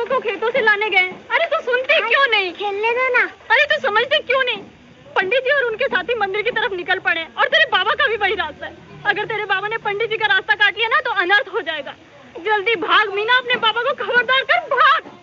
को खेतों से लाने गए। अरे तू सुनते क्यों नहीं? खेलने दो ना। अरे तू समझते क्यों नहीं? पंडित जी और उनके साथी मंदिर की तरफ निकल पड़े और तेरे बाबा का भी वही रास्ता है। अगर तेरे बाबा ने पंडित जी का रास्ता काट लिया ना तो अनर्थ हो जाएगा। जल्दी भाग मीना, अपने बाबा को खबरदार कर, भाग।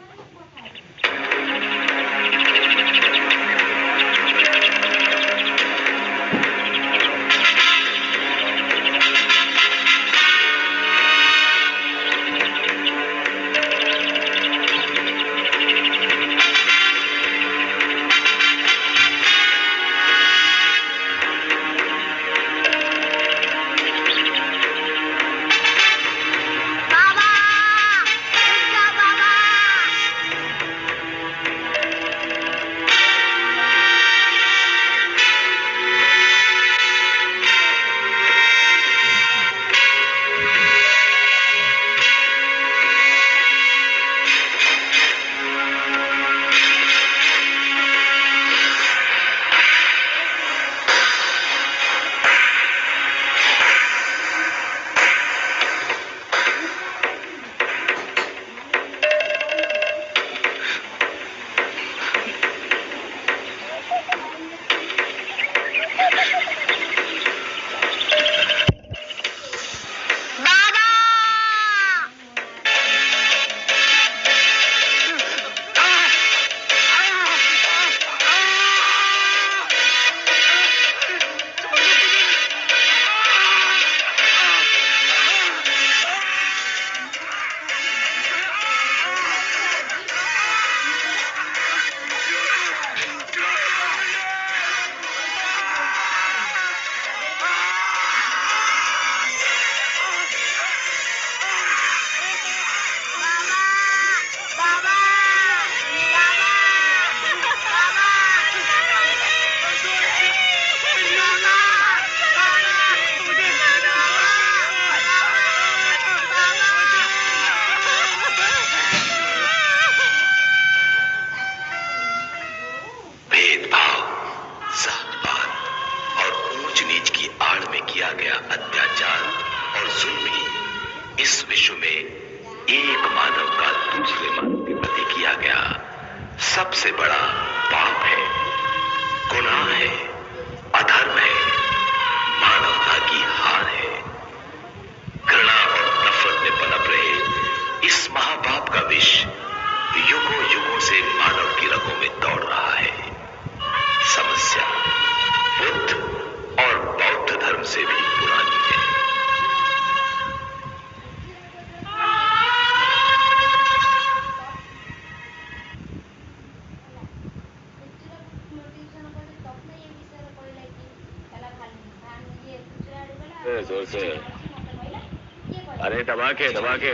दबा के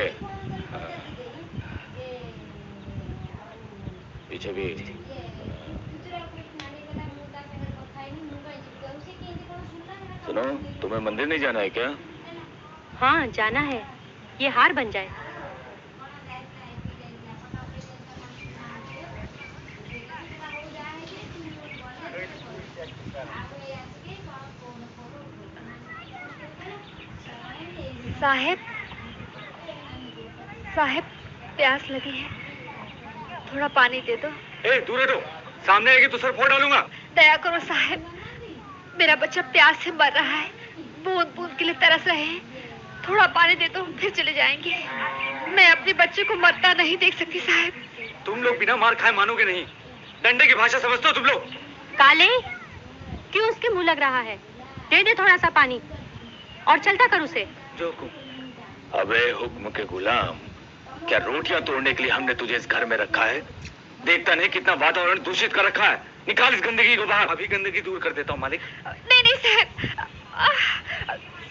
पीछे भी। सुनो, तुम्हें मंदिर नहीं जाना है क्या? हाँ जाना है, ये हार बन जाए। साहेब, साहेब प्यास लगी है, थोड़ा पानी दे दो। ए, दूर हटो, सामने आएगी तो सर फोड़ डालूंगा। दया करो साहेब, मेरा बच्चा प्यास से मर रहा है, बूंद बूंद के लिए तरस रहे हैं। थोड़ा पानी दे दो, फिर चले जाएंगे। मैं अपने बच्चे को मरता नहीं देख सकती साहब। तुम लोग बिना मार खाए मानोगे नहीं। डंडे की भाषा समझते हो तुम लोग? काले, क्यों उसके मुंह लग रहा है? दे दे थोड़ा सा पानी और चलता कर उसे। जो अबे हुक्म के गुलाम, क्या रोटियां तोड़ने के लिए हमने तुझे इस घर में रखा है? देखता नहीं कितना वातावरण दूषित कर रखा है। निकाल इस गंदगी को बाहर। अभी गंदगी दूर कर देता हूँ मालिक। नहीं नहीं साहब,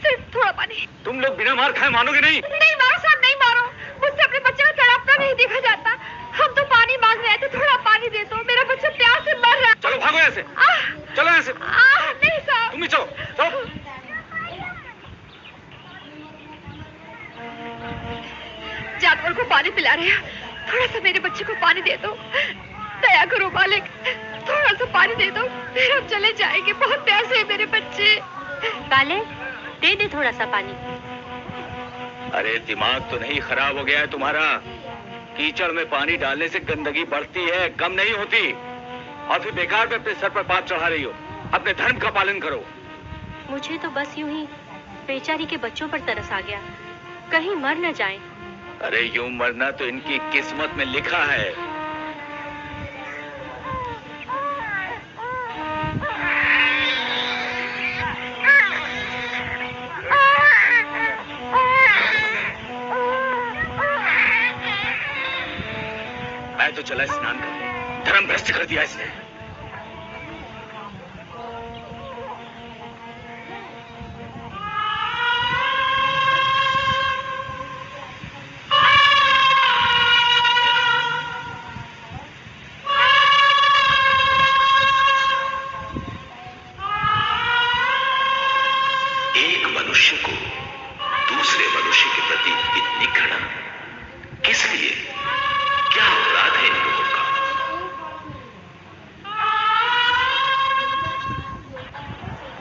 सिर्फ थोड़ा पानी। तुम लोग बिना मार खाए मानोगे नहीं? नहीं मारो साहब, नहीं मारो। मुझसे अपने बच्चे का तड़पता नहीं देखा जाता। हम तो पानी मांग रहे थे, थोड़ा पानी दे दो, मेरा बच्चा प्यास से मर रहा है। चलो भागो यहाँ से, चलो यहाँ से। नहीं साहब, तुम ही चलो, चलो। जानवर को पानी पिला रहे हैं, थोड़ा सा मेरे बच्चे को पानी दे दो। दया करो मालिक, थोड़ा सा पानी दे दो, फिर हम चले जाएंगे। बहुत प्यासे है मेरे बच्चे। काले, दे दे थोड़ा सा पानी। अरे दिमाग तो नहीं खराब हो गया है तुम्हारा? कीचड़ में पानी डालने से गंदगी बढ़ती है, कम नहीं होती। और फिर बेकार में अपने सर पर पाप चढ़ा रही हो। अपने धर्म का पालन करो। मुझे तो बस यूं ही बेचारी के बच्चों पर तरस आ गया, कहीं मर न जाएं। अरे यूं मरना तो इनकी किस्मत में लिखा है। मैं तो चला स्नान कर, धर्म भ्रष्ट कर दिया इसने। एक मनुष्य को दूसरे मनुष्य के प्रति इतनी घृणा किस लिए? क्या अपराध है इन लोगों का?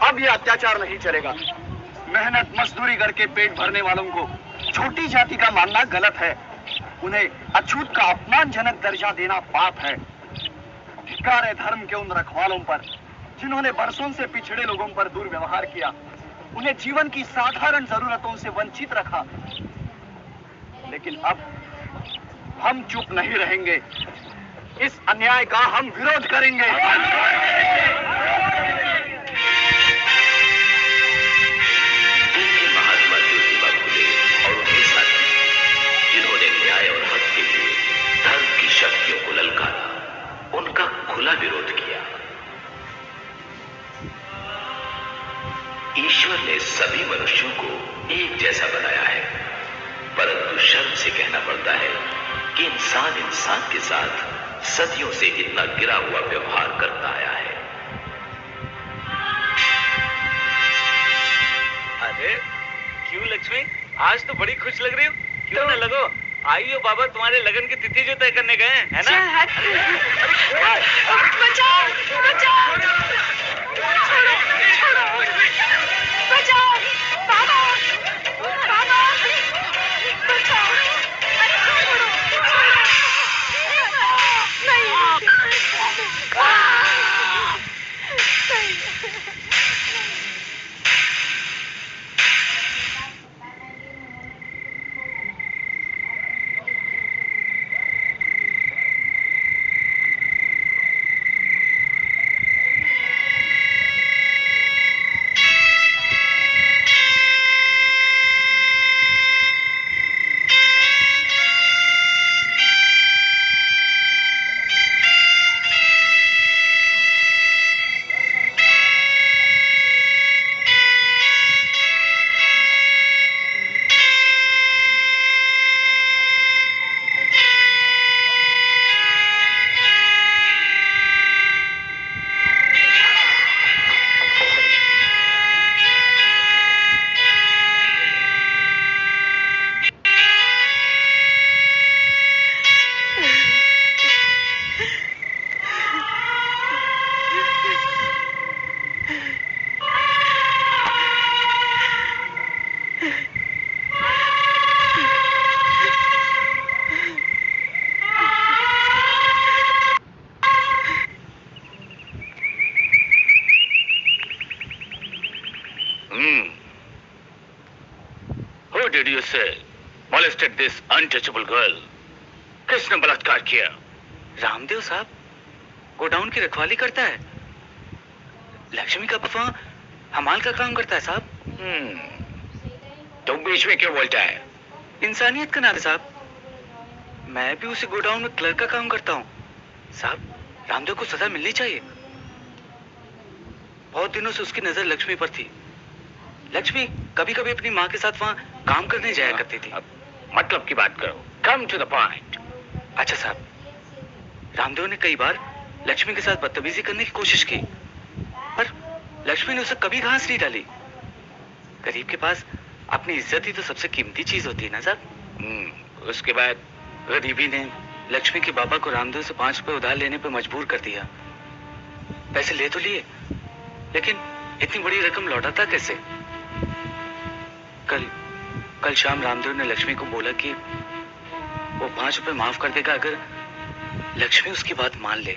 अब ये अत्याचार नहीं चलेगा। मेहनत मजदूरी करके पेट भरने वालों को छोटी जाति का मानना गलत है। उन्हें अछूत का अपमानजनक दर्जा देना पाप है। धिक्कार है धर्म के उन रखवालों पर जिन्होंने बरसों से पिछड़े लोगों पर दुर्व्यवहार किया, उन्हें जीवन की साधारण जरूरतों से वंचित रखा। लेकिन अब हम चुप नहीं रहेंगे। इस अन्याय का हम विरोध करेंगे। महात्मा ज्योतिबा फुले और उनके साथी जिन्होंने न्याय और हक के लिए धर्म की शक्तियों को ललकारा, उनका खुला विरोध किया। ईश्वर ने सभी मनुष्यों को एक जैसा बनाया है, परंतु शर्म से कहना पड़ता है कि इंसान इंसान के साथ सदियों से इतना गिरा हुआ व्यवहार करता आया है। अरे क्यों लक्ष्मी, आज तो बड़ी खुश लग रही हो। क्यों न लगो, आइयो बाबा तुम्हारे लगन की तिथि जो तय करने गए हैं, है ना? बचाओ, बचाओ, बचाओ, बाबा, बाबा, बचाओ, अरे छोड़ो, Who did you say molested this untouchable girl? किसने बलात्कार किया? रामदेव साहब गोडाउन की रखवाली करता है। लक्ष्मी का पप्पा हमाल का काम करता है साहब। तुम बीच में क्यों बोलता है? इंसानियत का नाते साहब। मैं भी उसी गोडाउन में क्लर्क का काम करता हूँ साहब। रामदेव को सजा मिलनी चाहिए। बहुत दिनों से उसकी नजर लक्ष्मी पर थी। लक्ष्मी कभी कभी अपनी माँ के साथ वहाँ काम करने जाया करती थी। मतलब की बात करो, कम टू द पॉइंट। अच्छा साहब, रामदेव ने कई बार लक्ष्मी के साथ बदतमीजी करने की कोशिश की, पर लक्ष्मी ने उसे कभी घास नहीं डाली। गरीब के पास अपनी इज्जत ही तो सबसे कीमती चीज होती है ना साहब। उसके बाद गरीबी ने लक्ष्मी के बाबा को रामदेव से 5 रुपए उधार लेने पर मजबूर कर दिया। पैसे ले तो लिए, लेकिन इतनी बड़ी रकम लौटाता कैसे? कल शाम रामदेव ने लक्ष्मी को बोला कि वो 5 रुपए माफ कर देगा अगर लक्ष्मी उसकी बात मान ले।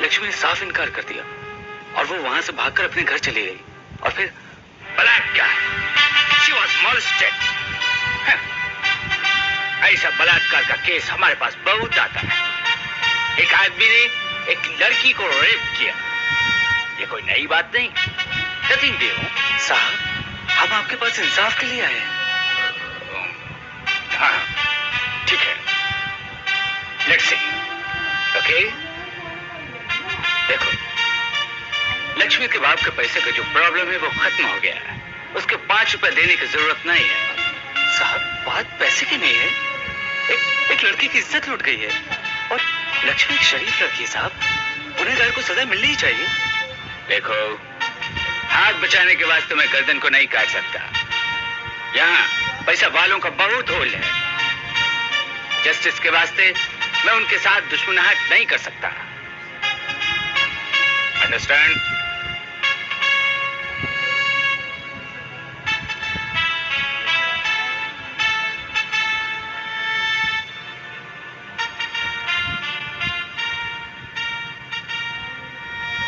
लक्ष्मी ने साफ इनकार कर दिया और वो वहां से भागकर अपने घर चली गई। और फिर बलात्कार, she was molested। ऐसा बलात्कार का केस हमारे पास बहुत आता है। एक आदमी ने एक लड़की को रेप किया, ये कोई नई बात नहीं। Nothing new. साहब, हम आपके पास इंसाफ के लिए आए हैं। हाँ, ठीक है, लेट्स सी। ओके, देखो, लक्ष्मी के बाप के पैसे का जो प्रॉब्लम है वो खत्म हो गया है। उसके 5 रुपए देने की जरूरत नहीं है। साहब, बात पैसे की नहीं है। एक लड़की की इज्जत लुट गई है और लक्ष्मी एक शरीफ लड़की है साहब, गुनहगार को सजा मिलनी ही चाहिए। देखो, हाथ बचाने के वास्ते मैं गर्दन को नहीं काट सकता। यहाँ पैसा वालों का बहुत होल है। जस्टिस के वास्ते मैं उनके साथ दुश्मनाहट नहीं कर सकता। अंडरस्टैंड?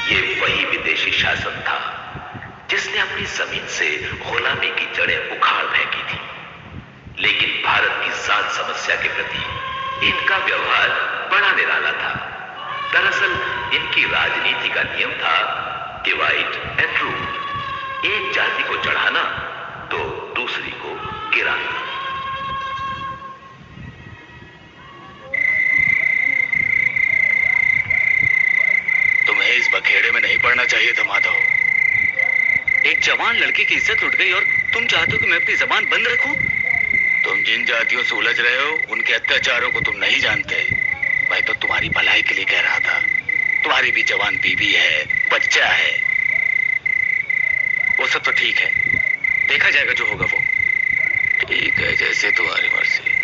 ये वही विदेशी शासन था जिसने अपनी जमीन से गुलामी की जड़ें उखाड़ फेंकी थी। लेकिन भारत की जात समस्या के प्रति इनका व्यवहार बड़ा निराला था। दरअसल इनकी राजनीति का नियम था डिवाइड एंड रूल। एक जाति को चढ़ाना तो दूसरी को गिराना। तुम्हें इस बखेड़े में नहीं पड़ना चाहिए था माधव। एक जवान लड़की की इज्जत लुट गई और तुम चाहते हो कि मैं अपनी जबान बंद रखूं? तुम जिन जातियों से उलझ रहे हो उनके अत्याचारों को तुम नहीं जानते। मैं तो तुम्हारी भलाई के लिए कह रहा था। तुम्हारी भी जवान बीवी है, बच्चा है। वो सब तो ठीक है, देखा जाएगा जो होगा वो। ठीक है, जैसे तुम्हारी मर्जी।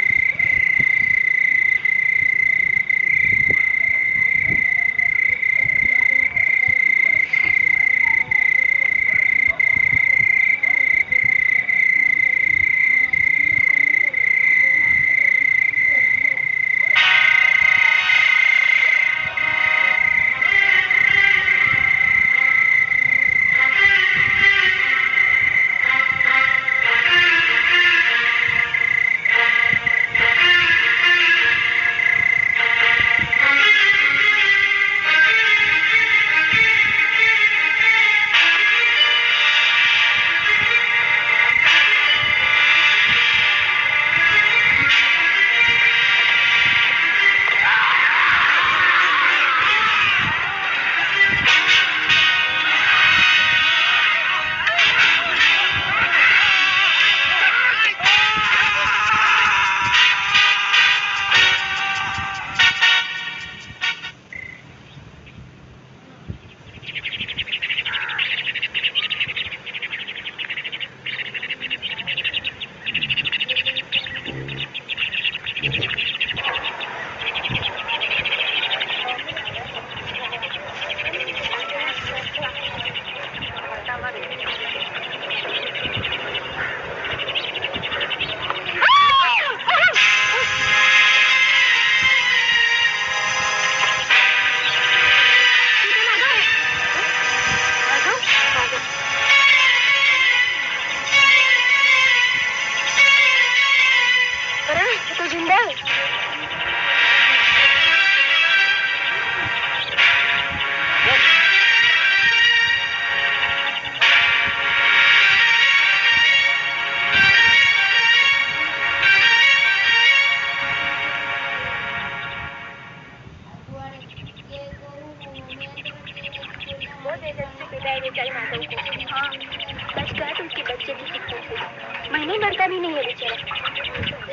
महीने भर का भी नहीं है बेचारा।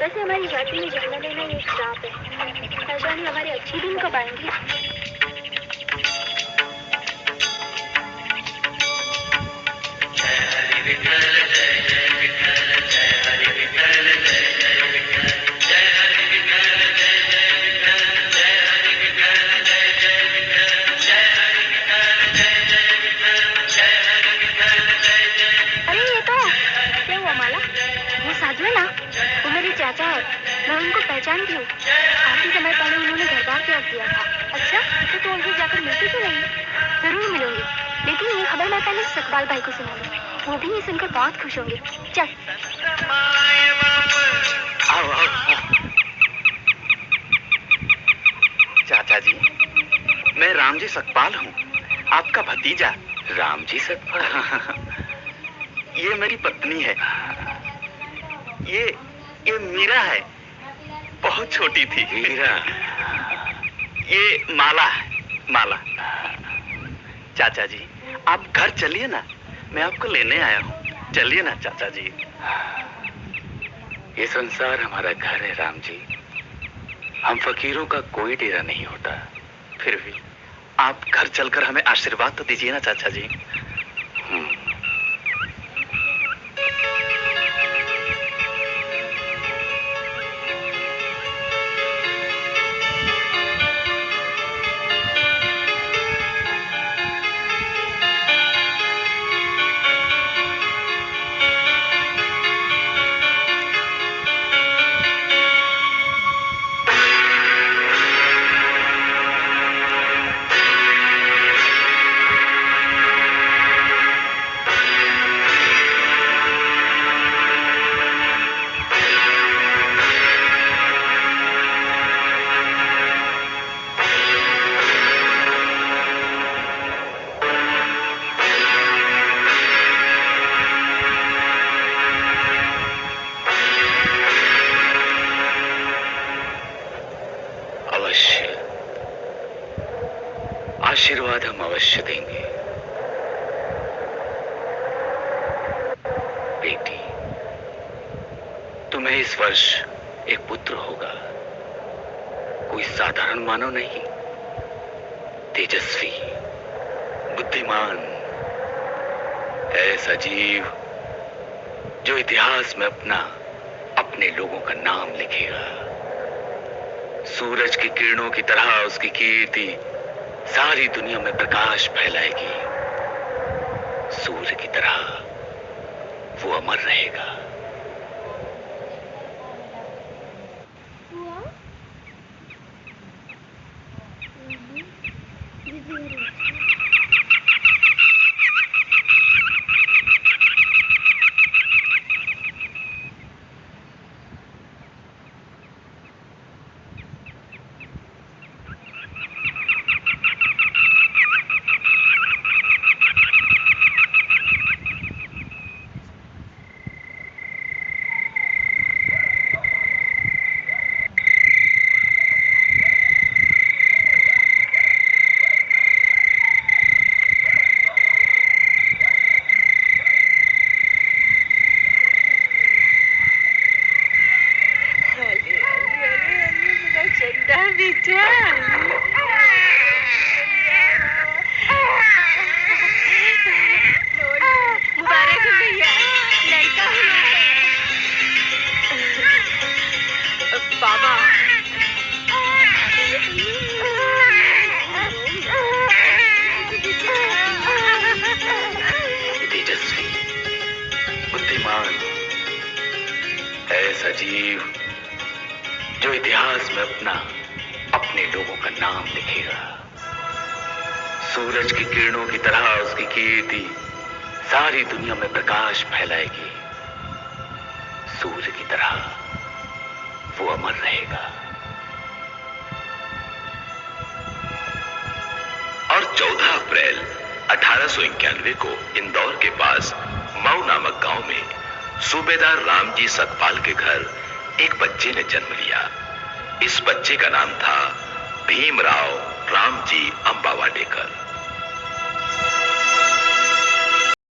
वैसे हमारी जाति में जन्म लेना एक श्राप है। न जाने हमारे अच्छे दिन कब आएंगे। चाचा है, मैं उनको जानती हूँ, काफी समय पहले उन्होंने घर बार त्याग दिया था। अच्छा, तो उनसे जाकर मिलती क्यों नहीं? जरूर मिलूंगी, लेकिन ये खबर मैं पहले सकबाल भाई को सुनाऊंगी। वो भी ये सुनकर बहुत खुश होंगे। चल। आओ आओ आओ। चाचा जी, मैं रामजी सकपाल हूँ, आपका भतीजा। रामजी सकपाल? ये मेरी पत्नी है। ये मीरा है, बहुत छोटी थी। मीरा? ये माला है, माला। चाचा जी, आप घर चलिए ना, मैं आपको लेने आया हूँ। चलिए ना चाचा जी। ये संसार हमारा घर है राम जी। हम फकीरों का कोई डेरा नहीं होता। फिर भी आप घर चलकर हमें आशीर्वाद तो दीजिए ना चाचा जी। आशीर्वाद हम अवश्य देंगे। बेटी, तुम्हें इस वर्ष एक पुत्र होगा। कोई साधारण मानव नहीं, तेजस्वी, बुद्धिमान, ऐसा जीव जो इतिहास में अपने लोगों का नाम लिखेगा। सूरज की किरणों की तरह उसकी कीर्ति सारी दुनिया में प्रकाश फैलाएगी। सूर्य की तरह वो अमर रहेगा। ऐसा जीव जो इतिहास में अपने लोगों का नाम लिखेगा। सूरज की किरणों की तरह उसकी कीर्ति सारी दुनिया में प्रकाश फैलाएगी। सूर्य की तरह वो अमर रहेगा। और 14 अप्रैल 1891 को इंदौर के पास मऊ नामक गांव में सूबेदार रामजी सकपाल के घर एक बच्चे ने जन्म लिया। इस बच्चे का नाम था भीमराव रामजी अंबावाडे।